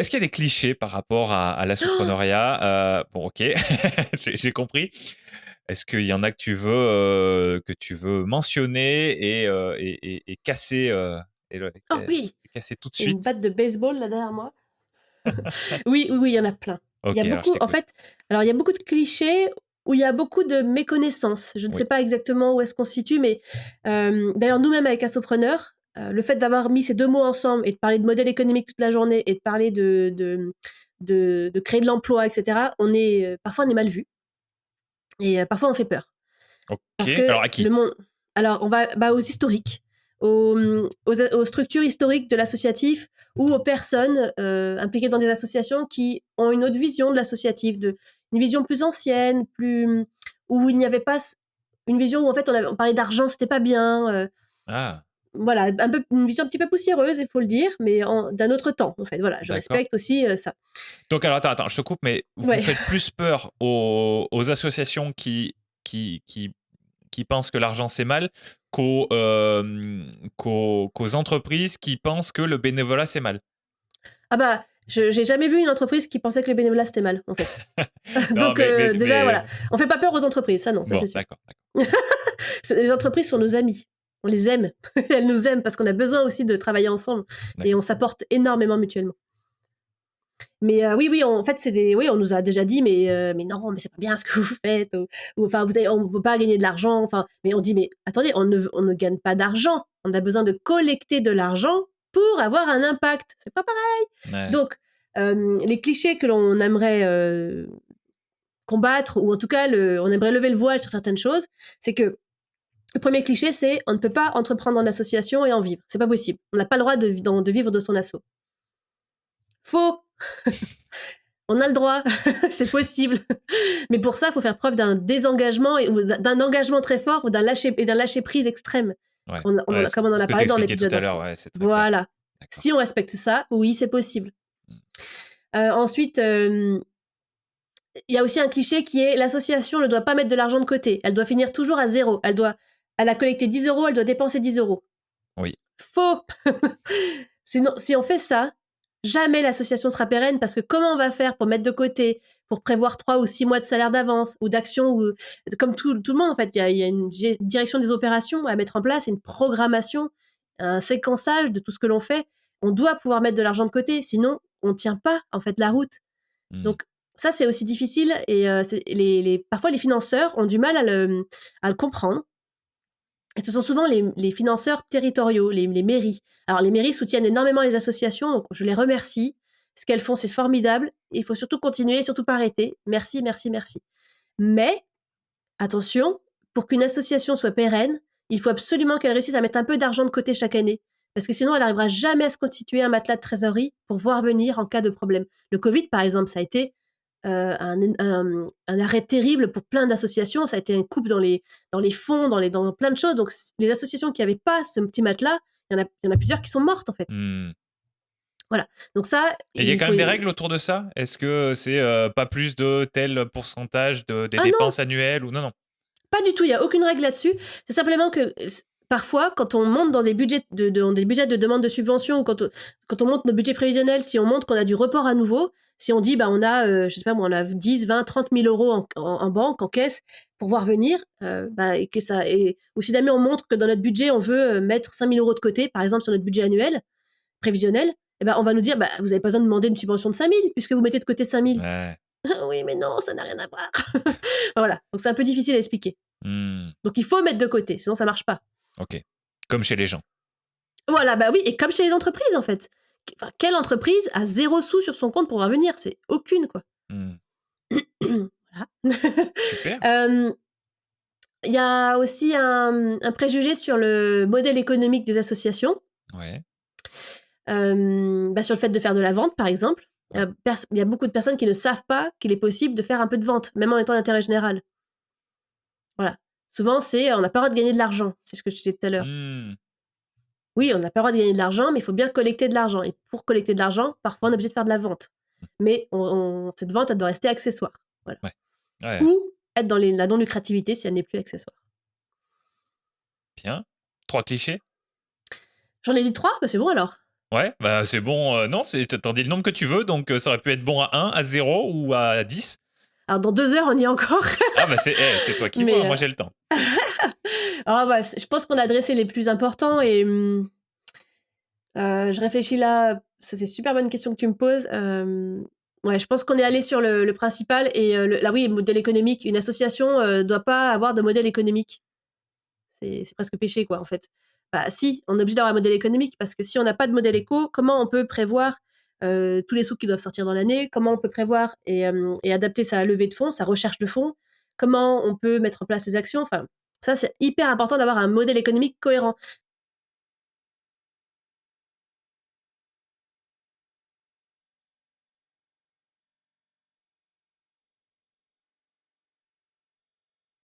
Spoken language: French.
Est-ce qu'il y a des clichés par rapport à l'assopreneuriat? Bon, OK, j'ai compris. Est-ce qu'il y en a que tu veux mentionner et casser, et le Oh oui! et casser tout de Il y a une suite? batte de baseball là derrière moi. Oui, oui, oui, il y en a plein. Il y a OK, alors je beaucoup en t'écoute. fait, alors il y a beaucoup de clichés où il y a beaucoup de méconnaissances. Je ne sais Oui. pas exactement où est-ce qu'on se situe, mais d'ailleurs nous-mêmes avec Assopreneur, le fait d'avoir mis ces 2 mots ensemble et de parler de modèle économique toute la journée et de parler de créer de l'emploi et cetera, parfois on est mal vu et parfois on fait peur. OK, Parce que alors à le qui? monde alors on va aux historiques, aux structures historiques de l'associatif ou aux personnes, impliquées dans des associations qui ont une autre vision de l'associatif, une vision plus ancienne, où il n'y avait pas une vision où en fait on parlait d'argent, c'était pas bien, Ah, voilà, une vision un petit peu poussiéreuse, il faut le dire, mais d'un autre temps, en fait. Voilà, je d'accord. respecte aussi, ça. Donc alors attends, je te coupe, mais vous Ouais. faites plus peur aux associations qui qui qui pensent que l'argent c'est mal, qu'aux entreprises qui pensent que le bénévolat c'est mal? Ah bah, je j'ai jamais vu une entreprise qui pensait que le bénévolat, c'était mal, en fait. Non, Donc déjà, voilà, on fait pas peur aux entreprises, ça non, ça bon, c'est sûr. d'accord, d'accord. Les entreprises sont nos amies. On les aime. Elles nous aiment parce qu'on a besoin aussi de travailler ensemble et on D'accord. s'apporte énormément mutuellement. Mais oui, oui, en fait, oui, on nous a déjà dit: mais non, mais c'est pas bien ce que vous faites» ou enfin, on peut pas gagner de l'argent», enfin, mais on dit: «Mais attendez, on ne gagne pas d'argent. On a besoin de collecter de l'argent pour avoir un impact. C'est pas pareil». Ouais. Donc les clichés que l'on aimerait, combattre ou en tout cas on aimerait lever le voile sur certaines choses, c'est que le premier cliché, c'est on ne peut pas entreprendre en association et en vivre. C'est pas possible. On n'a pas le droit de vivre de son asso. Faux. On a le droit, c'est possible. Mais pour ça, il faut faire preuve d'un désengagement ou d'un engagement très fort ou d'un lâcher prise extrême. Ouais, On ouais, comme on en ce a que tu parlé dans expliquais tout l'épisode à l'heure, ancien. ouais, c'est très clair. Voilà. D'accord. Si on respecte ça, oui, c'est possible. Mmh. Ensuite, il y a aussi un cliché qui est l'association ne doit pas mettre de l'argent de côté. Elle doit finir toujours à zéro. Elle a collecté 10 euros, elle doit dépenser 10 euros. Oui. Faux. Sinon, si on fait ça, jamais l'association sera pérenne parce que comment on va faire pour mettre de côté, pour prévoir 3 ou 6 mois de salaire d'avance ou d'action ou comme tout le monde en fait, il y a une direction des opérations à mettre en place, une programmation, un séquençage de tout ce que l'on fait. On doit pouvoir mettre de l'argent de côté, sinon on tient pas en fait la route. Mmh. Donc ça c'est aussi difficile et parfois les financeurs ont du mal à le comprendre et ce sont souvent les financeurs territoriaux, les mairies. Alors les mairies soutiennent énormément les associations, donc je les remercie. Ce qu'elles font, c'est formidable. Il faut surtout continuer, surtout pas arrêter. Merci, merci, merci. Mais attention, pour qu'une association soit pérenne, il faut absolument qu'elle réussisse à mettre un peu d'argent de côté chaque année. Parce que sinon, elle n'arrivera jamais à se constituer un matelas de trésorerie pour voir venir en cas de problème. Le Covid, par exemple, ça a été un arrêt terrible pour plein d'associations. Ça a été une coupe dans les fonds, dans plein de choses. Donc, les associations qui n'avaient pas ce petit matelas, il y en a plusieurs qui sont mortes, en fait. Mmh. Voilà. Donc ça, Et il y a il quand faut... même des règles autour de ça? Est-ce que c'est, pas plus de tel pourcentage des Ah non, dépenses annuelles ou non, non? pas du tout, il y a aucune règle là-dessus. C'est simplement que parfois, quand on monte dans des budgets dans des budgets de demande de subvention ou quand on monte nos budgets prévisionnels, si on montre qu'on a du report à nouveau, si on dit bah on a je sais pas moi, on a 10, 20, 30 000 euros en banque, en caisse pour voir venir, bah, ou si jamais on montre que dans notre budget on veut mettre 5 000 euros de côté, par exemple sur notre budget annuel prévisionnel, et ben on va nous dire bah vous avez pas besoin de demander une subvention de 5 000 puisque vous mettez de côté 5 000. Ouais. Oui mais non, ça n'a rien à voir. Voilà, donc c'est un peu difficile à expliquer. Mmh. Donc il faut mettre de côté, sinon ça marche pas. OK. Comme chez les gens. Voilà, bah oui, et comme chez les entreprises en fait. Enfin, quelle entreprise a 0 sous sur son compte pour revenir? C'est aucune quoi. Mmh. Voilà. Super. Hem, il y a aussi un préjugé sur le modèle économique des associations, Ouais, bah, sur le fait de faire de la vente par exemple. ouais. Il y a beaucoup de personnes qui ne savent pas qu'il est possible de faire un peu de vente, même en étant d'intérêt général. Voilà. Souvent c'est: «On n'a pas le droit de gagner de l'argent», c'est ce que je disais tout à l'heure. Mmh. Oui, on n'a pas le droit de gagner de l'argent, mais il faut bien collecter de l'argent et pour collecter de l'argent, parfois on est obligé de faire de la vente. Mais cette vente, elle doit rester accessoire, voilà. Ouais. Ouais, Ou être dans la non lucrativité si elle n'est plus accessoire. bien. 3 clichés? J'en ai dit 3, bah, c'est bon alors. Ouais, bah, c'est bon, non, tu dis le nombre que tu veux, donc ça aurait pu être bon à 1, à 0 ou à 10. Alors dans 2 heures, on y est encore. Ah bah, c'est toi qui vois, Mais moi j'ai le temps. alors ouais, je pense qu'on a adressé les plus importants et je réfléchis là, c'est une super bonne question que tu me poses. Ouais, je pense qu'on est allé sur le principal et là oui, modèle économique. Une association doit pas avoir de modèle économique. C'est presque péché, quoi, en fait. Bah si, on est obligé d'avoir un modèle économique parce que si on n'a pas de modèle éco, comment on peut prévoir tous les sous qui doivent sortir dans l'année? Comment on peut prévoir et adapter sa levée de fonds, sa recherche de fonds? Comment on peut mettre en place ses actions? Enfin, ça, c'est hyper important d'avoir un modèle économique cohérent.